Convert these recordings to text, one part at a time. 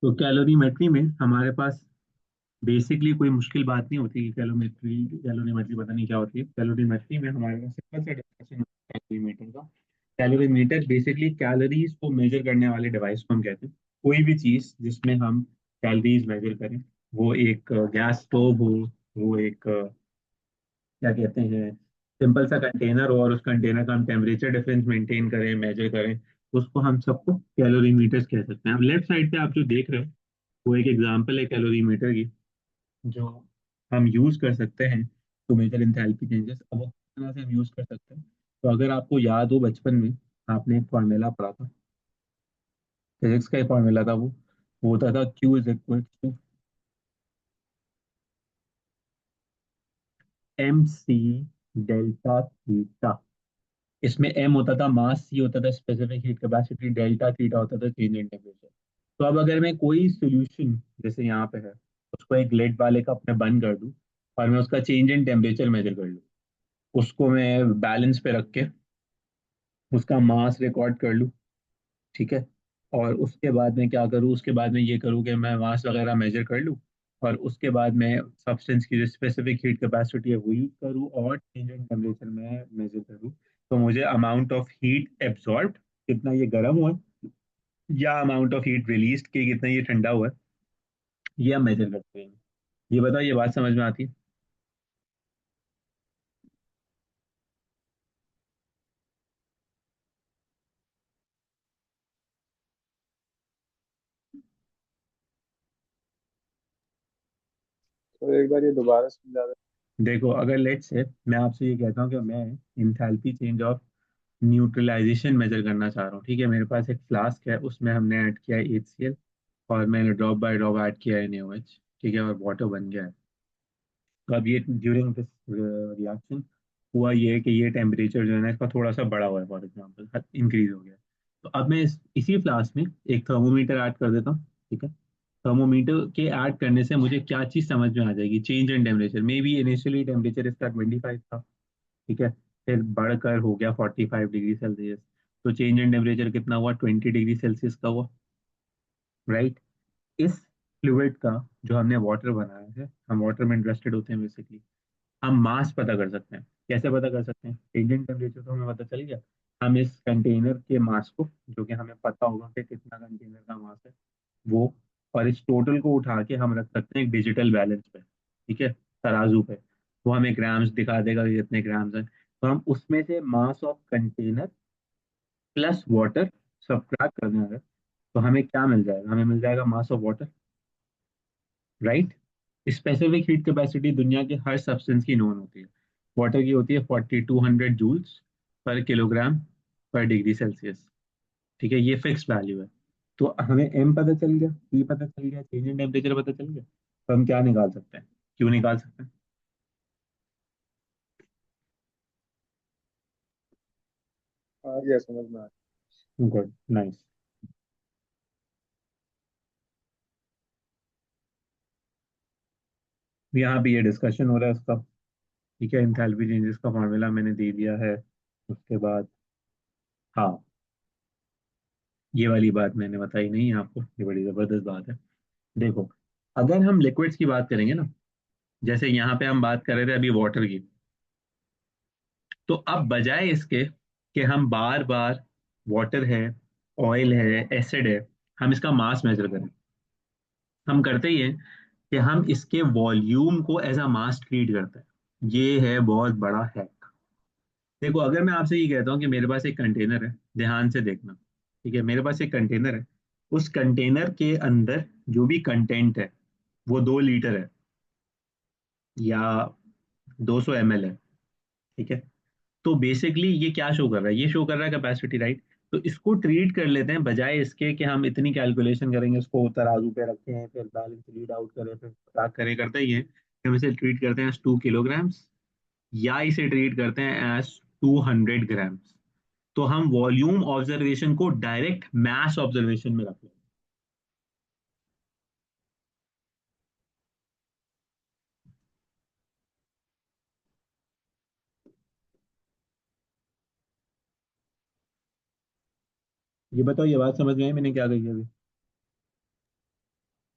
तो कैलोरीमेट्री में हमारे पास बेसिकली कोई मुश्किल बात नहीं होती कि कैलोरीमेट्री पता नहीं क्या होती है। कैलोरीमेट्री में हमारे पास सिंपल सा डिस्कशन होता है कैलोरीमीटर का। कैलोरीमीटर बेसिकली कैलोरीज को मेजर करने वाले डिवाइस को हम कहते हैं। कोई भी चीज जिसमें हम कैलोरीज मेजर करें, वो एक गैस स्टोव हो, वो एक क्या कहते हैं, सिंपल सा कंटेनर हो, और उस कंटेनर का हम टेम्परेचर डिफरेंस मेंटेन करें, मेजर करें, उसको हम सबको कैलोरीमीटर्स कह सकते हैं। अब लेफ्ट साइड पे आप जो देख रहे हो वो एक एग्जांपल है कैलोरीमीटर की, जो हम यूज कर सकते हैं टू मेजर इंथैल्पी चेंजेस। अब वो किस तरह से हम यूज कर सकते हैं, तो अगर आपको याद हो बचपन में आपने एक फॉर्मूला पढ़ा था, फिजिक्स का एक फॉर्मूला था, वो होता था Q is equal to M C delta theta. इसमें एम होता था मास, सी होता था specific heat capacity, delta theta होता था चेंज इन टेम्परेचर। तो अब अगर मैं कोई सोल्यूशन जैसे यहाँ पे है उसको एक लेड वाले कप में बंद कर दूं, और मैं उसका चेंज इन टेम्परेचर मेजर कर लूँ, उसको मैं बैलेंस पे रख के उसका मास रिकॉर्ड कर लूँ, ठीक है, और उसके बाद मैं क्या करूँ, उसके बाद मैं ये करूँ कि मैं मास वगैरह मेजर कर लूँ, और उसके बाद मैं सब्सटेंस की जो स्पेसिफिक हीट कैपेसिटी है वो यूज करूँ, और चेंज इन टेम्परेचर में मेजर करूँ, तो मुझे अमाउंट ऑफ हीट एब्जॉर्ब, कितना ये गर्म हुआ है, या अमाउंट ऑफ हीट रिलीज की कितना ये ठंडा हुआ है, ये हम मेजर करते हैं। ये बताओ, ये बात समझ में आती है? तो एक बार ये दोबारा समझा दे। देखो, अगर लेट्स से मैं आपसे ये कहता हूँ कि मैं enthalpy change of neutralization measure करना चाह रहा हूँ, ठीक है, मेरे पास एक फ्लास्क है, उसमें हमने ऐड किया है HCl, और मैंने ड्रॉप बाय ड्रॉप ऐड किया है NaOH, ठीक है, और वाटर बन गया है। तो अब ये ड्यूरिंग दिस रिएक्शन हुआ ये है कि ये टेम्परेचर जो है ना इसका थोड़ा सा बढ़ा हुआ है, फॉर एग्जाम्पल इंक्रीज हो गया है। तो अब मैं इसी फ्लास्क में एक थर्मोमीटर ऐड कर देता हूँ, ठीक है। थर्मोमीटर के ऐड करने से मुझे क्या चीज़ समझ में आ जाएगी, change in temperature. May be initially temperature इसका 25 था, ठीक है, फिर बढ़कर हो गया 45 डिग्री सेल्सियस। तो चेंज इन टेम्परेचर कितना हुआ, 20 डिग्री सेल्सियस का हुआ, राइट। इस फ्लूइड का जो हमने वाटर बनाया है, हम वाटर में इंटरेस्टेड होते हैं बेसिकली, हम मास पता कर सकते हैं। कैसे पता कर सकते हैं, इंडियन टेम्परेचर तो हमें पता चल गया, हम इस कंटेनर के मास को, जो कि हमें पता होगा कि कितना कंटेनर का मास है, वो, और इस टोटल को उठा के हम रख सकते हैं एक डिजिटल बैलेंस पे, ठीक है, तराजू पे। वो हमें ग्राम्स दिखा देगा कि कितने ग्राम्स हैं। तो हम उसमें से mass of container plus water subtract कर देंगे, तो हमें क्या मिल जाएगा, हमें मिल जाएगा mass of water, right. Specific heat capacity दुनिया के हर सब्सटेंस की नोन होती है। वाटर की होती है 4200 जूल्स पर किलोग्राम पर डिग्री सेल्सियस, ठीक है, ये फिक्स वैल्यू है। तो हमें एम पता चल गया, ई पता चल गया, चेंज इन टेम्परेचर पता चल गया, तो हम क्या निकाल सकते हैं, क्यों निकाल सकते हैं। आ गया समझ में आ गुड, नाइस। यहाँ भी ये डिस्कशन हो रहा है उसका, ठीक है, इंथैल्पी चेंजेस का फॉर्मूला मैंने दे दिया है। उसके बाद, हाँ, ये वाली बात मैंने बताई नहीं आपको, ये बड़ी जबरदस्त बात है। देखो, अगर हम लिक्विड्स की बात करेंगे ना, जैसे यहाँ पे हम बात कर रहे थे अभी वाटर की, तो अब बजाय इसके कि हम बार बार वाटर है, ऑयल है, एसिड है, हम इसका मास मेजर करें, हम करते ही हैं कि हम इसके वॉल्यूम को एज अ मास ट्रीट करते हैं। ये है बहुत बड़ा हैक। देखो, अगर मैं आपसे ये कहता हूँ कि मेरे पास एक कंटेनर है, ध्यान से देखना, ठीक है, मेरे पास एक कंटेनर है, उस कंटेनर के अंदर जो भी कंटेंट है वो 2 लीटर है, या 200 ml है, ठीक है। तो बेसिकली ये क्या शो कर रहा है, ये शो कर रहा है कैपेसिटी, राइट। तो इसको ट्रीट कर लेते हैं, बजाय इसके कि हम इतनी कैलकुलेशन करेंगे, उसको तराजू पे रखें, फिर बैलेंस रीड आउट करें, फिर ट्रैक करें, करते ही है, हम इसे ट्रीट करते हैं एज 2 किलोग्राम्स, या इसे ट्रीट करते हैं एज 200 ग्राम्स। तो हम वॉल्यूम ऑब्जर्वेशन को डायरेक्ट मैस ऑब्जर्वेशन में रख लेंगे। ये बताओ, ये बात समझ में आई मैंने क्या कही अभी?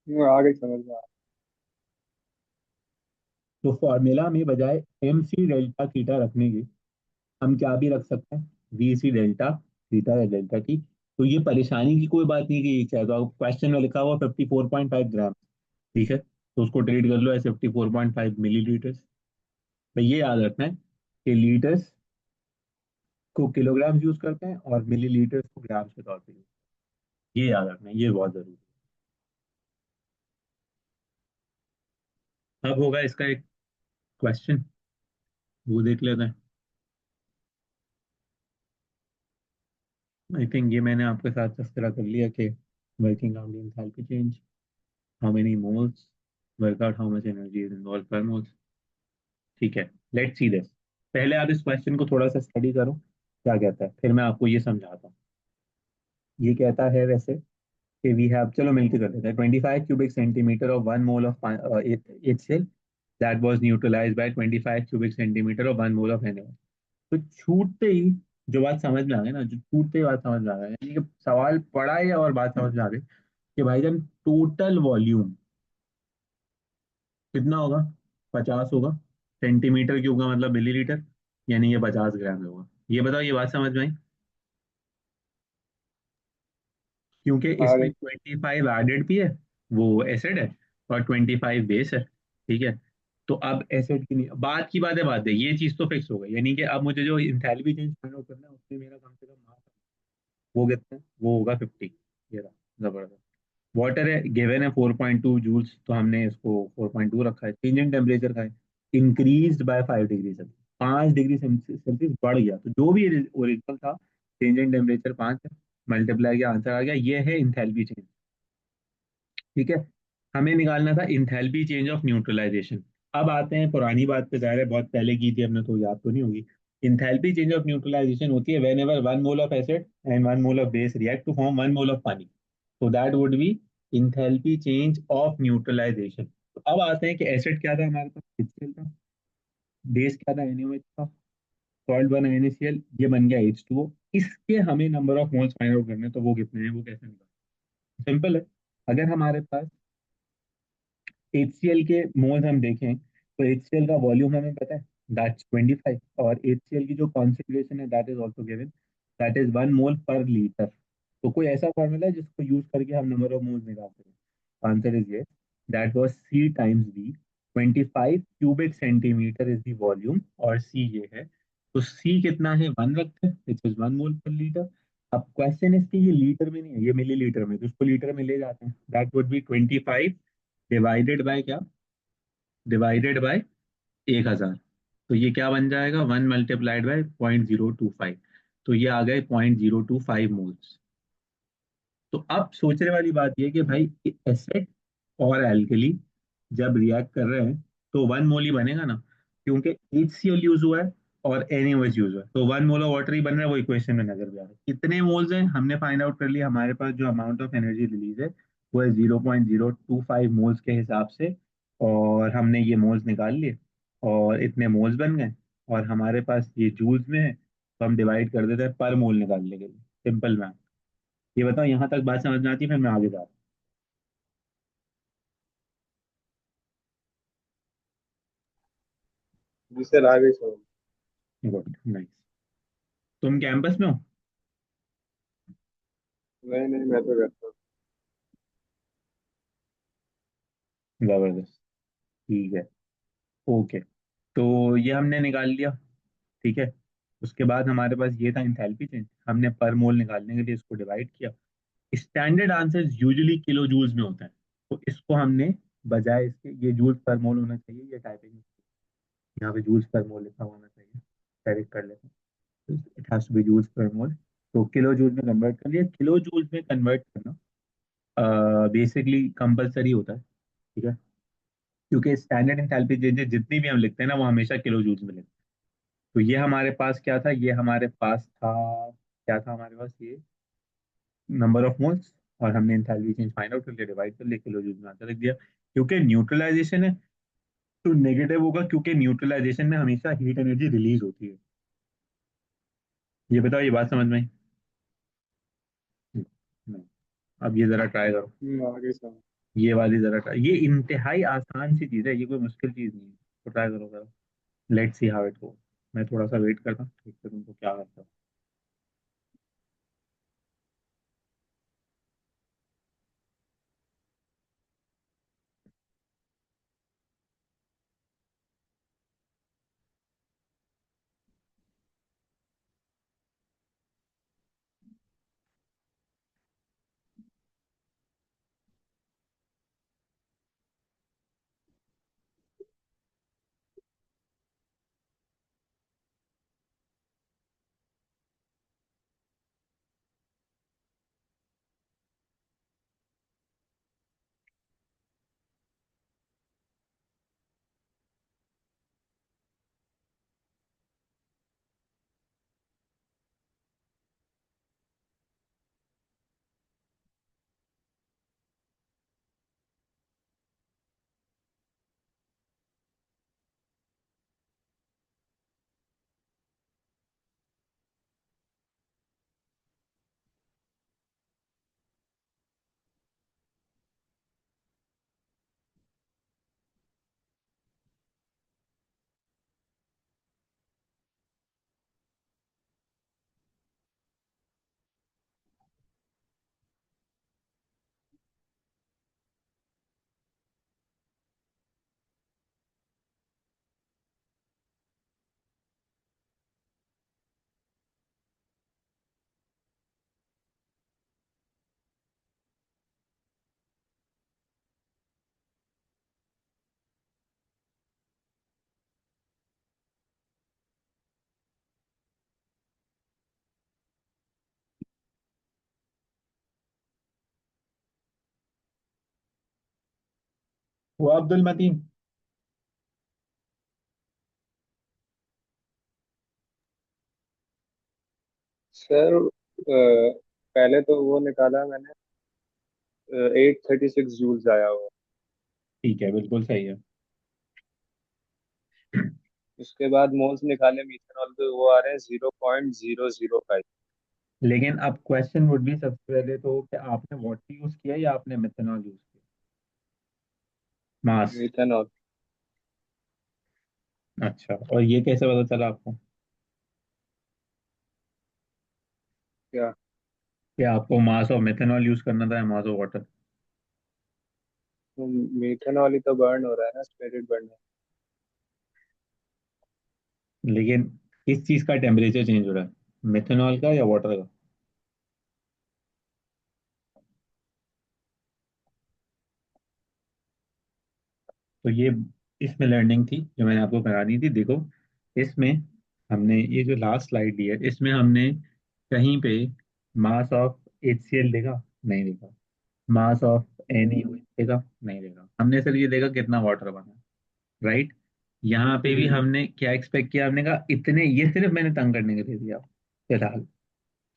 आ गई समझ में। तो फॉर्मूला में बजाय एम सी डेल्टा थीटा रखने के हम क्या भी रख सकते हैं, वी सी डेल्टा थीटा या डेल्टा टी। तो ये परेशानी की कोई बात नहीं कि ये क्या है, तो क्वेश्चन में लिखा हुआ 54.5 ग्राम, ठीक है, तो उसको ट्रीट कर लो एज 54.5 मिलीलीटर। भाई ये याद रखना है कि लीटर्स को किलोग्राम यूज करते हैं और मिलीलीटर्स को ग्राम के तौर पे यूज, ये याद रखना है, ये बहुत जरूरी है। अब होगा इसका एक क्वेश्चन, वो देख लेते हैं। आई थिंक ये मैंने आपके साथ तस्करा कर लिया कि working out the enthalpy change, how many moles, work out how much energy is involve पर मोल। ठीक है, लेट्स सी दिस। पहले आप इस क्वेश्चन को थोड़ा सा स्टडी करो क्या कहता है, फिर मैं आपको ये समझाता हूँ। ये कहता है वैसे कि वी हैव, चलो मिलकर कर लेते हैं, 25 cubic centimetre of 1 mole of HCl that was neutralized by 25 cubic centimetre of 1 mole of NaOH। तो छूटते ही जो बात समझ में आ गई ना, जो छूटते ही बात समझ में आ गई, यानी कि सवाल पढ़ा है और बात समझ में आ गई कि भाईजान टोटल वॉल्यूम कितना होगा, 50 होगा। सेंटीमीटर क्यूब का मतलब मिलीलीटर, यानी ये 50 ग्राम होगा। ये बताओ, ये बात समझ में आई? क्योंकि आ इसमें गई। 25 एडेड भी है, वो एसिड है, और 25 बेस है, ठीक है। तो अब एसिड की नहीं, बात है, ये चीज तो फिक्स हो गई, यानी कि अब मुझे जो इंथैल्पी चेंज फाइंड आउट करना है उसमें मेरा कम से कम मास, वो कितना है, वो होगा 50। ये रहा, जबरदस्त। वाटर है, गिवन है 4.2 जूल्स, तो हमने इसको 4.2 रखा है। चेंज इन टेम्परेचर का है, increase by 5 degree Celsius, 5 degree Celsius बढ़ गया, तो जो भी ओरिजिनल था चेंज इन टेम्परेचर 5 है, मल्टीप्लाई किया आंसर आ गया, ये है इंथैल्पी चेंज, ठीक है। हमें निकालना था इंथैल्पी चेंज ऑफ न्यूट्रलाइजेशन। अब आते हैं पुरानी बात पे, ज़ाहिर है बहुत पहले की थी हमने, तो याद तो नहीं होगी। इंथैल्पी चेंज ऑफ न्यूट्रलाइजेशन होती है whenever 1 mole of acid and 1 mole of base react to form 1 mole of पानी, तो that would be enthalpy change of neutralization. तो अब आते हैं कि एसिड क्या था हमारे पास, HCl था, बेस क्या था, NaOH था, सॉल्ट बना NaCl, ये बन गया H2O। इसके हमें number of moles find out करने हैं, तो वो कितने हैं, वो कैसे निकालें? सिंपल है। अगर हमारे पास HCl के मोल्स हम देखें, तो HCl का वॉल्यूम हमें पता है, दैट्स 25, और HCl की जो कॉन्सेंट्रेशन है that is also given, that is 1 मोल पर लीटर। तो कोई ऐसा फॉर्मूला है जिसको यूज करके हम नंबर ऑफ मोल्स निकाल सकें? Answer is yes, that was C times V। 25 cubic centimetre is the volume, और C ये है, तो C कितना है, 1 रखते हैं, विच इज 1 मोल पर लीटर। अब क्वेश्चन इसकी ये लीटर में नहीं है, ये मिलीलीटर में, तो उसको लीटर में ले जाते हैं, that would B 25 divided by क्या, डिवाइडेड बाय 1000। तो ये क्या बन जाएगा, 1 मल्टीप्लाइड बाय 0.025, तो ये आ गए 0.025 मोल्स। तो अब सोचने वाली बात ये कि भाई एसिड और एल्कली जब रिएक्ट कर रहे हैं तो 1 मोल ही बनेगा ना, क्योंकि HCl यूज हुआ है और NaOH यूज हुआ है, तो 1 मोल ऑफ वाटर ही बन रहा है, वो इक्वेशन में नजर भी आ रहा है। कितने मोल्स हैं हमने फाइंड आउट कर लिया, हमारे पास जो अमाउंट ऑफ एनर्जी रिलीज है वो है 0.025 मोल्स के हिसाब से, और हमने ये मोल्स निकाल लिए और इतने मोल्स बन गए, और हमारे पास ये जूल्स में है, तो हम डिवाइड कर देते हैं पर मोल निकालने के लिए, सिंपल मैथ। ये बताओ यहाँ तक बात समझ में आती है, फिर मैं आगे जा जिससे आ गई समझ। रहा हूँ। Good, nice. तुम कैंपस में हो? नहीं नहीं, मैं तो करता हूँ। जबरदस्त, ठीक है, ओके। तो ये हमने निकाल लिया, ठीक है। उसके बाद हमारे पास ये था इंथैल्पी चेंज, हमने पर मोल निकालने के लिए इसको डिवाइड किया। Standard answer usually kilo joules में होता है, तो इसको हमने बजाय इसके, ये जूल्स पर मोल होना चाहिए, ये टाइपिंग यहाँ पे जूल्स पर मोल लिखा होना चाहिए, करेक्ट कर लेते हैं, it has to be joules per mole. तो किलो जूल्स में कन्वर्ट कर लिया, किलो जूल्स में कन्वर्ट करना बेसिकली कंपलसरी होता है, ठीक है, क्योंकि स्टैंडर्ड एंथैल्पी चेंजेस जितनी भी हम लिखते हैं ना, वो हमेशा किलो जूल्स में लिखते हैं। तो ये हमारे पास क्या था, ये हमारे पास था, क्या था हमारे पास, ये नंबर ऑफ मोल्स, और हमने एंथैल्पी चेंज फाइंड आउट करके डिवाइड कर लिया, किलो जूल में आंसर लिख दिया। क्योंकि न्यूट्रलाइजेशन है तो नेगेटिव होगा, क्योंकि न्यूट्रलाइजेशन में हमेशा हीट एनर्जी रिलीज होती है। ये बताओ, ये बात समझ में आई? नहीं। अब ये जरा ट्राई करो। आ गई समझ। ये वाली जरा ये इंतहाई आसान सी चीज है, ये कोई मुश्किल चीज नहीं है। तो ट्राई करो जरा। Let's see how it go. मैं थोड़ा सा वेट करता हूँ, देखते तुमको क्या करता हूँ। वो अब्दुल मतीन। सर पहले तो वो निकाला मैंने, 836 जूल्स आया हुआ। ठीक है, बिल्कुल सही है। उसके बाद मोल्स निकाले मीथेनॉल के, वो आ रहे हैं 0.005। लेकिन अब क्वेश्चन वुड भी सबसे पहले तो कि आपने वाटर यूज किया या आपने मेथनॉल यूज किया? मास। मीथेनॉल। अच्छा, और ये कैसे पता चला आपको क्या? कि आपको मास ऑफ मेथनॉल यूज करना था या मास ऑफ वाटर? मीथेनॉल ही तो बर्न हो रहा है ना, स्पिरिट बर्न। लेकिन किस चीज का टेम्परेचर चेंज हो रहा है, मेथनॉल का या वाटर का? तो ये इसमें लर्निंग थी जो मैंने आपको करानी थी। देखो, इसमें हमने ये जो लास्ट स्लाइड दी है, इसमें हमने कहीं पे मास ऑफ HCl देखा? नहीं देखा। मास ऑफ NaOH देखा? नहीं देखा। हमने सिर्फ ये देखा कितना वाटर बना, राइट। यहाँ पे भी हमने क्या एक्सपेक्ट किया, हमने कहा इतने, ये सिर्फ मैंने तंग करने के लिए दिया फिलहाल,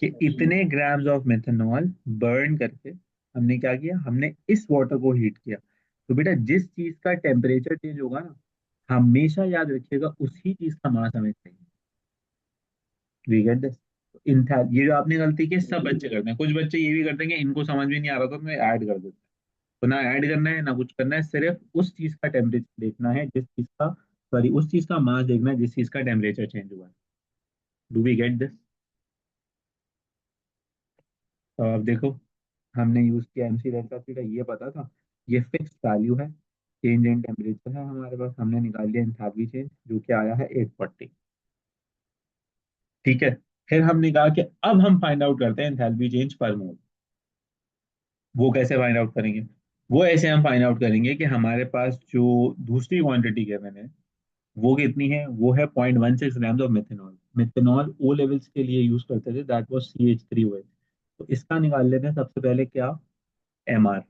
कि अच्छा। इतने ग्राम्स ऑफ मेथनॉल बर्न करके हमने क्या किया, हमने इस वाटर को हीट किया। तो बेटा जिस चीज का टेम्परेचर चेंज होगा ना, हमेशा याद रखिएगा उसी चीज का मास हमें चाहिए। We get this? ये जो आपने गलती की, सब बच्चे करते हैं। कुछ बच्चे ये भी करते हैं कि इनको समझ में नहीं आ रहा था तो ऐड कर देते हैं। तो ना ऐड करना है ना कुछ करना है, सिर्फ उस चीज का टेम्परेचर देखना है जिस चीज का, सॉरी, उस चीज का मास देखना है जिस चीज का टेम्परेचर चेंज हुआ है। Do we get this? तो अब देखो, हमने यूज किया MC डेल्टा थीटा, ये पता था, ये फिक्स वैल्यू है, चेंज इन टेम्परेचर है हमारे पास। हमने निकाल लिया एंथैल्पी चेंज जो कि आया है 840। ठीक है। फिर हमने कहा कि अब हम फाइंड आउट करते हैं एंथैल्पी चेंज पर मोल। वो कैसे फाइंड आउट करेंगे? वो ऐसे हम फाइंड आउट करेंगे कि हमारे पास जो दूसरी क्वांटिटी गिवन है वो कितनी है, वो है 0.16 gram of methanol. Methanol O levels के लिए यूज करते थे, दैट वाज CH3OH। तो इसका निकाल लेते हैं सबसे पहले क्या, MR।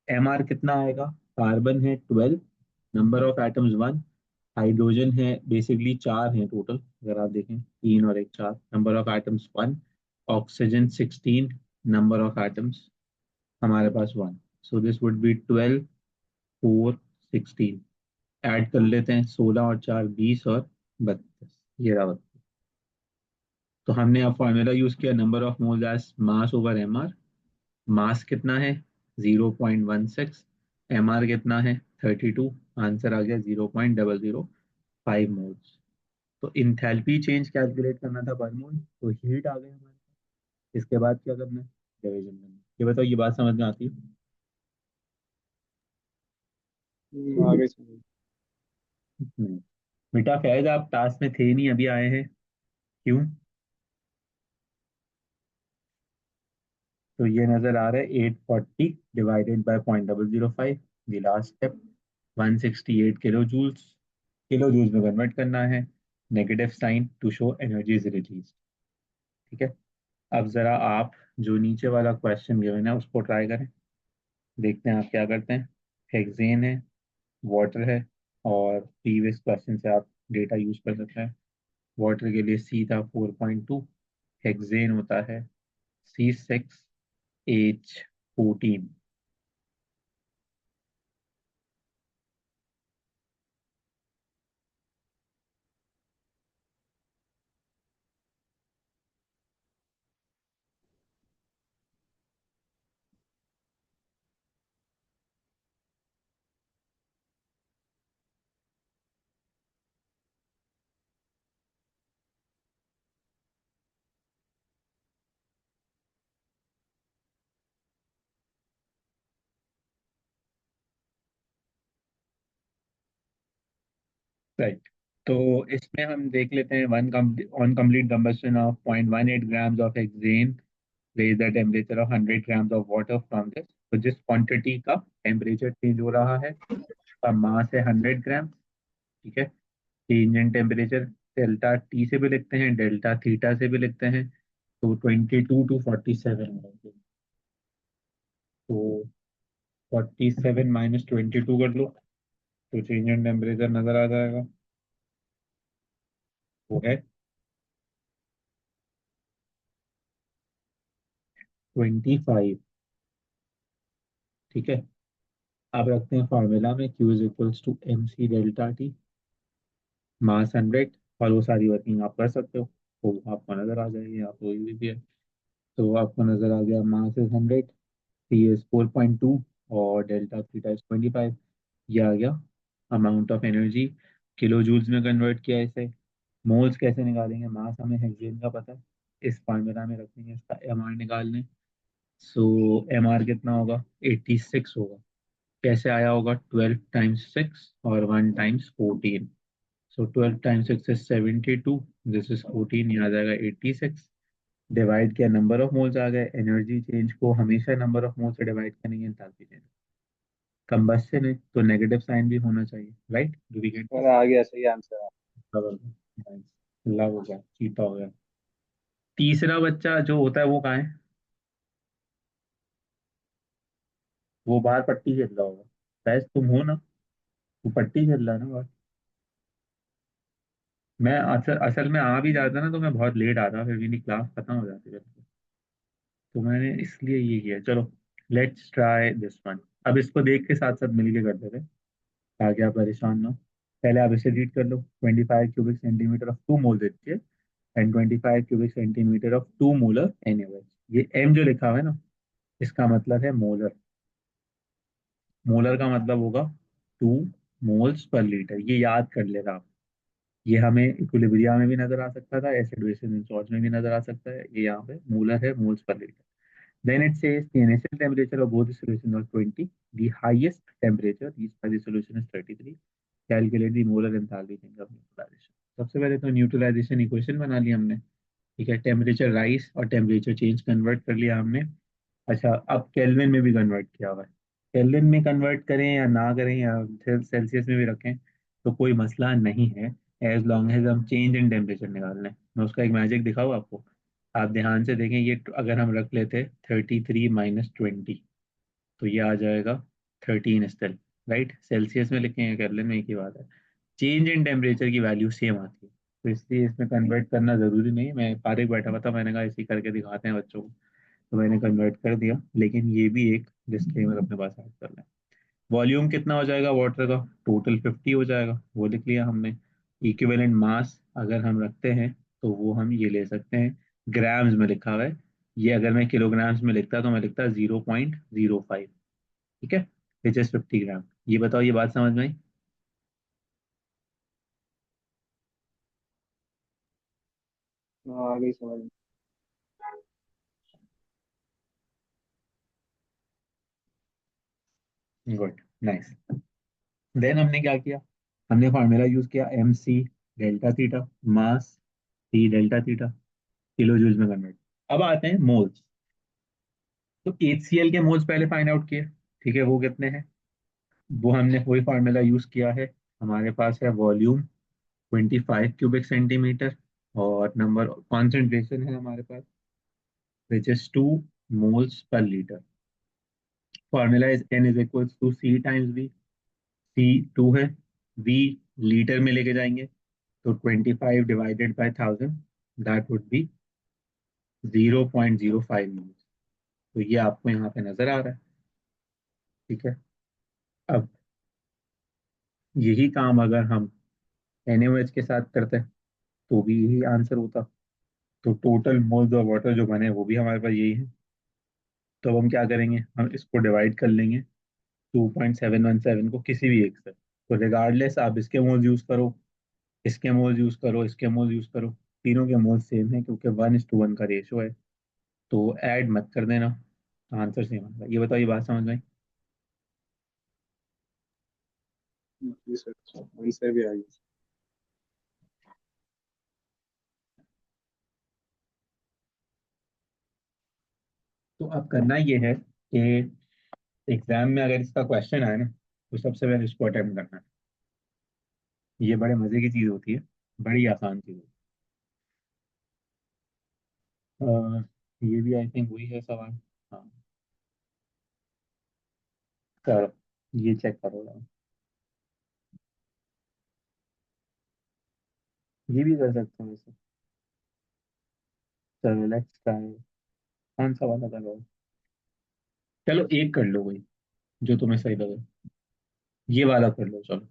MR कितना आएगा? कार्बन है 12, नंबर ऑफ एटम्स 1, हाइड्रोजन है बेसिकली 4 हैं टोटल, अगर आप देखें 3 और एक 4, number of atoms 1, oxygen 16, number of atoms हमारे पास 1। So this would be 12, 4, 16। Add कर लेते हैं, 16 और 4 20 और 32, ये रहा 32। तो हमने अब फॉर्मूला यूज किया, number of moles as mass over MR। Mass कितना है? 0.16। एम आर कितना है 32। आंसर आ गया 0.005 मोल्स। तो इंथैल्पी चेंज कैलकुलेट करना था पर मोल, तो हीट आ गया हमारे पास। इसके बाद क्या करना है, डिवीजन करना है। ये बताओ, ये बात समझ में आती है? आगे चलो। हम्म। बेटा फैज, आप टास्क में थे नहीं, अभी आए हैं, क्यों? तो ये नजर आ रहा है 840 divided by 0.005, the last step. 168 kilo joules, kilo joules में कन्वर्ट करना है। Negative sign to show energy is release. ठीक है। अब जरा आप जो नीचे वाला क्वेश्चन गिवन है उसको ट्राई करें, देखते हैं आप क्या करते हैं। हेक्सेन है, वाटर है, और प्रीवियस क्वेश्चन से आप डेटा यूज कर सकते हैं। वाटर के लिए सी था 4.2, हेक्सेन होता है C6H14। राइट। तो इसमें हम देख लेते हैं, one on complete combustion of 0.18 grams of hexane raise the temperature of 100 grams of water from this. तो जिस क्वांटिटी का टेम्परेचर चेंज हो रहा है उसका मास है 100 ग्राम। ठीक है। Change in temperature delta T से भी लिखते हैं, डेल्टा थीटा से भी लिखते हैं। तो 22 टू 47 तो 47 माइनस 22 कर लो, तो चेंज इन टेम्परेचर नजर आ जाएगा, वो है 25। ठीक है। अब रखते हैं फार्मूला में Q is equals to M C delta T, mass 100। और वो सारी वर्किंग आप कर सकते हो, तो आपको नजर आ जाएगी, आप वही भी है। तो आपको नजर आ गया, मास इज 100, टी इज 4.2, और डेल्टा थीटा इज 25। ये आ गया amount of energy. Kilo joules में कन्वर्ट किया इसे। मोल्स कैसे निकालेंगे, मास हमें हेक्सेन का पता है, इस फार्मूला में रखेंगे, इसका एम आर निकालने। सो एम आर कितना होगा, 86 होगा। कैसे आया होगा, 12 टाइम्स 6 और 1 times 14। So 12 times 6 is 72, this is 14, ये आ जाएगा 86। डिवाइड किया, नंबर ऑफ मोल्स आ गए। एनर्जी चेंज को हमेशा नंबर ऑफ मोल्स से डिवाइड करेंगे, एंथैल्पी चेंज। कंबस्शन है तो नेगेटिव साइन भी होना चाहिए, राइट? डू वी गेट और दिस? आ गया सही आंसर। लव हो गया, चीता हो गया। तीसरा बच्चा जो होता है वो कहाँ है? वो बाहर पट्टी खेल रहा होगा। शायद तुम हो ना, वो पट्टी खेल रहा है ना बाहर। मैं असल असल में आ भी जाता ना तो मैं बहुत लेट आता, फिर मेरी क्लास खत्म हो जाती है। तो मैंने इसलिए ये किया। चलो, लेट्स ट्राई दिस वन। अब इसको देख के साथ साथ मिलके करते थे, ताकि आप परेशान ना हो। पहले आप इसे रीड कर लो, 25 क्यूबिक सेंटीमीटर ऑफ 2 मोल देती है, and 25 cubic centimetre of 2 molar NaOH। ये एम जो लिखा हुआ है ना, इसका मतलब है मोलर। मोलर का मतलब होगा 2 मोल्स पर लीटर, ये याद कर लेगा आप। ये हमें इक्विलिब्रिया में भी नजर आ सकता था, एसिड बेसिस एंड सॉल्ट में भी नजर आ सकता है। ये यहाँ पे मोलर है, moles per litre. Then it says the initial temperature of both the solutions was 20. The highest temperature reached by the solution is 33. Calculate the molar enthalpy change of neutralization. सबसे पहले तो न्यूट्रलाइजेशन इक्वेशन बना ली हमने। ठीक है, temperature rise और temperature change convert कर लिया हमने। अच्छा, अब केल्विन में भी कन्वर्ट किया हुआ है। केल्विन में कन्वर्ट करें या ना करें, या सेल्सियस में भी रखें, तो कोई मसला नहीं है, एज लॉन्ग एज हम चेंज इन टेम्परेचर निकाल लें। मैं उसका एक मैजिक दिखाऊँ आपको। आप ध्यान से देखें, ये अगर हम रख लेते 33 - 20, तो ये आ जाएगा 13 स्टिल। राइट, सेल्सियस में लिखेंगे केल्विन में, एक ही बात है। चेंज इन टेम्परेचर की वैल्यू सेम आती है, तो इसलिए इसमें कन्वर्ट करना जरूरी नहीं है। मैं फारिग बैठा हुआ था, मैंने कहा इसी करके दिखाते हैं बच्चों को, तो मैंने कन्वर्ट कर दिया। लेकिन ये भी एक डिस्क्लेमर अपने पास ऐड कर लें। वॉल्यूम कितना हो जाएगा वाटर का, टोटल 50 हो जाएगा, वो लिख लिया हमने। इक्विवेलेंट मास अगर हम रखते हैं तो वो हम ये ले सकते हैं, ग्राम्स में लिखा हुआ है। ये अगर मैं किलोग्राम्स में लिखता तो मैं लिखता 0.05। ठीक है, विच इज 50 ग्राम। ये बताओ, ये बात समझ में आई? हाँ, आ गई समझ में। Good, nice. देन हमने क्या किया? हमने फॉर्मूला यूज किया, M C delta theta, mass T delta theta, kilo joule में कन्वर्ट। अब आते हैं मोल्स। तो HCl के मोल्स पहले फाइंड आउट किए, ठीक है, वो कितने हैं? वो हमने वही फार्मूला यूज किया है। हमारे पास है वॉल्यूम 25 क्यूबिक सेंटीमीटर, और नंबर कॉन्सेंट्रेशन है हमारे पास which is 2 moles per litre. Formula is N is equal to C times V। C 2 है, V लीटर में लेके जाएंगे, तो 25 divided by 1000, that would B 0.05 moles. तो ये आपको यहाँ पे नजर आ रहा है, ठीक है। अब यही काम अगर हम NaOH के साथ करते तो भी यही आंसर होता। तो टोटल मोल्स ऑफ वाटर जो बने वो भी हमारे पास यही है। तो अब हम क्या करेंगे, हम इसको डिवाइड कर लेंगे 2.717 को किसी भी एक से। तो रिगार्डलेस आप इसके मोल्स यूज करो, इसके मोल्स यूज करो, इसके मोल्स यूज करो, तीनों के मोल्स सेम है क्योंकि 1:1 का रेशो है। तो ऐड मत कर देना, आंसर सेम आएगा। ये बताओ, ये बात समझ में आई? जी सर, वहीं से भी आ गई। तो अब करना ये है कि एग्जाम में अगर इसका क्वेश्चन आए ना, तो सबसे पहले इसको अटेम्प्ट करना है। ये बड़े मजे की चीज होती है, बड़ी आसान चीज होती है। ये भी आई थिंक वही है सवाल। हाँ, करो, ये चेक करो जरा। ये भी कर सकते हैं वैसे। चलो लेट्स ट्राई। कौन सा वाला करो? चलो एक कर लो कोई, जो तुम्हें सही लगे। ये वाला कर लो चलो।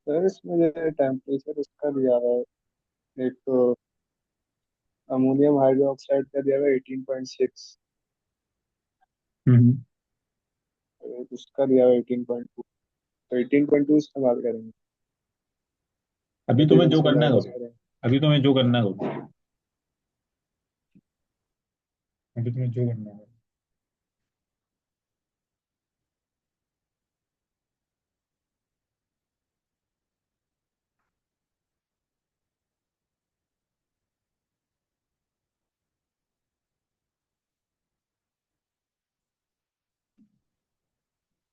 सर इसमें जो है टेम्परेचर इसका दिया हुआ है, एक तो अमोनियम हाइड्रोक्साइड का दिया हुआ है 18.6, हम्म। एक उसका दिया हुआ है 18.2। तो 18.2 इस्तेमाल करेंगे, अभी तुम्हें जो डिफरेंस करना है माइनस करो। करेंगे। अभी तुम्हें जो करना है करो। अभी तुम्हें जो करना है करो।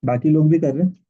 बाकी लोग भी कर रहे हैं।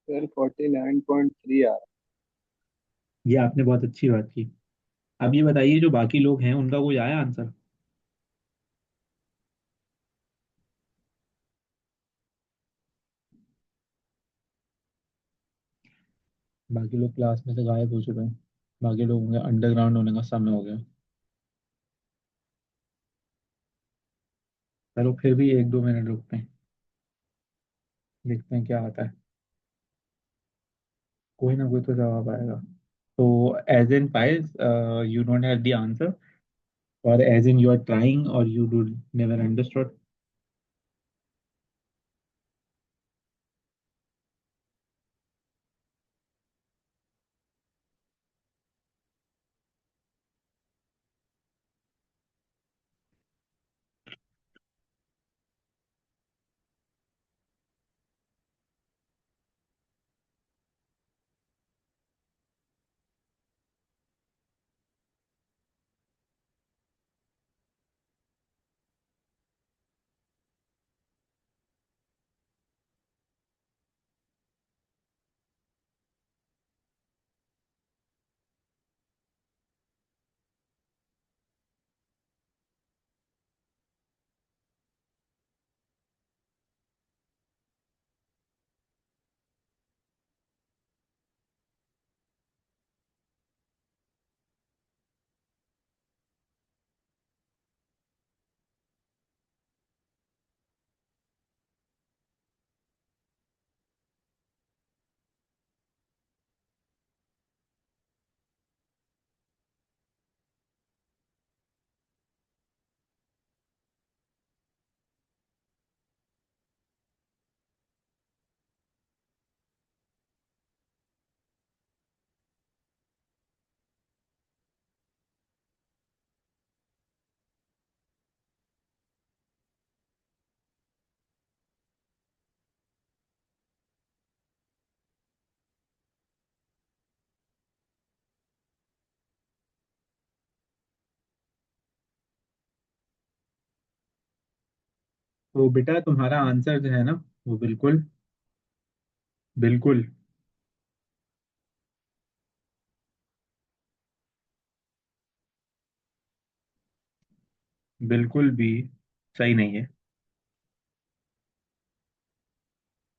सर 49.3 आ रहा ये आपने बहुत अच्छी बात की। अब ये बताइए, जो बाकी लोग हैं उनका कोई आया आंसर? बाकी लोग क्लास में से गायब हो चुके हैं। बाकी लोगों के अंडरग्राउंड होने का समय हो गया। चलो फिर भी 1-2 मिनट रुकते हैं, देखते हैं क्या आता है। कोई ना कोई तो जवाब आएगा। तो as in pies, you don't have the answer, और as in you are trying और यू डू नेवर अंडरस्टूड? तो बेटा तुम्हारा आंसर जो है ना, वो बिल्कुल, बिल्कुल, बिल्कुल भी सही नहीं है।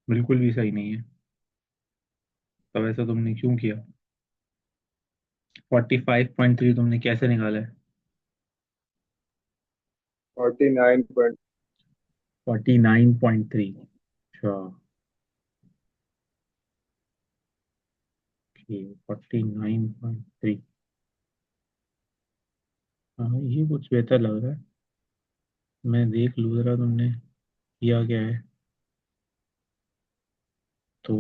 बिल्कुल भी सही नहीं है। तो वैसा तुमने क्यों किया? 45.3 तुमने कैसे निकाला है? 49 पॉइंट। 49.3? अच्छा। 49.3। हाँ, ये कुछ बेहतर लग रहा है। मैं देख लूँ जरा तुमने किया क्या है। तो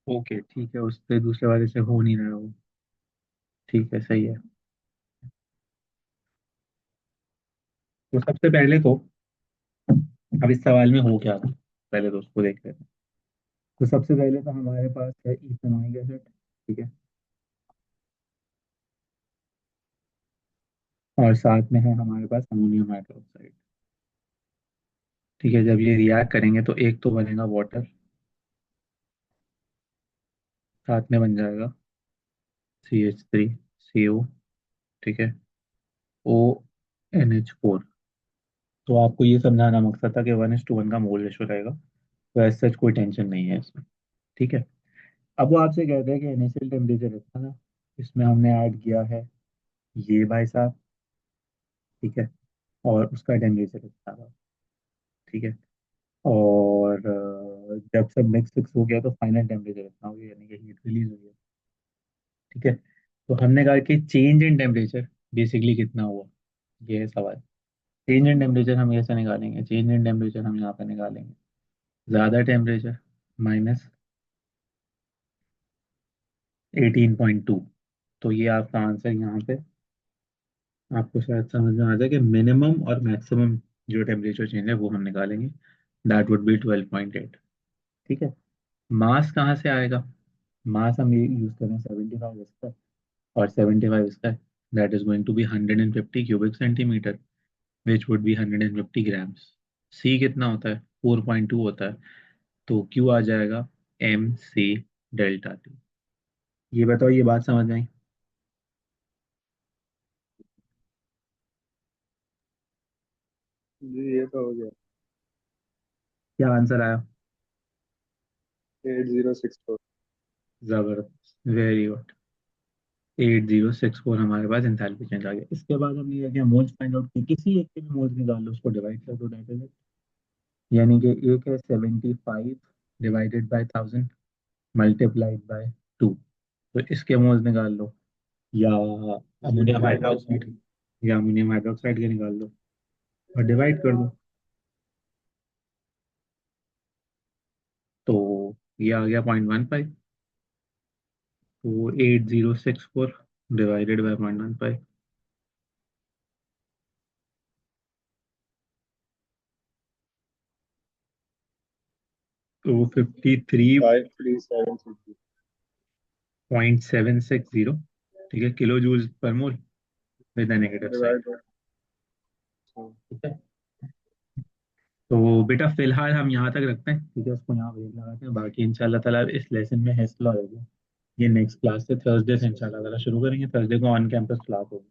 ओके ठीक है, उस पे दूसरे वाले से हो नहीं रहा वो। ठीक है, सही है। तो सबसे पहले तो, अब इस सवाल में हो क्या था, पहले तो उसको देख लेते हैं। तो सबसे पहले तो हमारे पास है इथेनॉइक एसिड, ठीक है, और साथ में है हमारे पास अमोनियम हाइड्रोक्साइड। ठीक है, जब ये रिएक्ट करेंगे तो एक तो बनेगा वाटर, साथ में बन जाएगा CH3CO, ठीक है, ONH4। तो आपको ये समझाना मकसद था कि 1:1 का मोल रेशो रहेगा, तो ऐसा सच कोई टेंशन नहीं है इसमें। ठीक है। अब वो आपसे कहते हैं कि इनिशियल टेम्परेचर इतना था, इसमें हमने ऐड किया है ये भाई साहब, ठीक है, और उसका टेम्परेचर इतना था, ठीक है, और जब सब मिक्स फिक्स हो गया तो फाइनल टेम्परेचर इतना हो गया, यानी कि हीट रिलीज हुई है। ठीक है। तो हमने कहा कि चेंज इन टेम्परेचर बेसिकली कितना हुआ, ये है सवाल। चेंज इन टेम्परेचर हम कैसे निकालेंगे? चेंज इन टेम्परेचर हम यहाँ पे निकालेंगे, ज़्यादा टेम्परेचर माइनस 18.2। तो ये आपका आंसर यहाँ पे आपको शायद समझ में आ जाए कि मिनिमम और मैक्सिमम जो टेम्परेचर चेंज है वो हम निकालेंगे, दैट वुड बी 12.8। ठीक है। मास कहाँ से आएगा? मास हम ये यूज करें 75 इसका और 75 इसका, that is going to be 150 cubic centimetre, which would be 150 grams. C कितना होता है? 4.2 होता है, तो क्यू आ जाएगा MC∆T। ये बताओ, ये बात समझ आई? जी ये तो हो गया। क्या आंसर आया? 8064। जबरदस्त, वेरी गुड। 8064 हमारे पास एंथैल्पी चेंज आ गया। इसके बाद हमने क्या किया, मोल्स फाइंड आउट की, किसी एक के भी मोल्स निकाल लो, उसको डिवाइड कर दो, दैट इज इट। यानी कि एक है 75 डिवाइडेड बाय 1000 मल्टीप्लाइड बाय 2। तो इसके मोल्स निकाल लो, या जी अमोनियम हाइड्रोक्साइड, या अमोनियम हाइड्रोक्साइड के निकाल लो और डिवाइड कर दो। तो ये आ गया 0.15। तो 8064 डिवाइडेड बाय 0.15, तो 53.760, ठीक है, kilo joule per mole with negative sign. Divide by. ठीक है। तो बेटा फिलहाल हम यहाँ तक रखते हैं, ठीक है, उसको यहाँ ब्रेक लगाते हैं, बाकी इंशाल्लाह ताला इस लेसन में हिस्सा होगा। ये नेक्स्ट क्लास से, थर्सडे से इंशाल्लाह ताला शुरू करेंगे, थर्सडे को ऑन कैंपस क्लास होगी।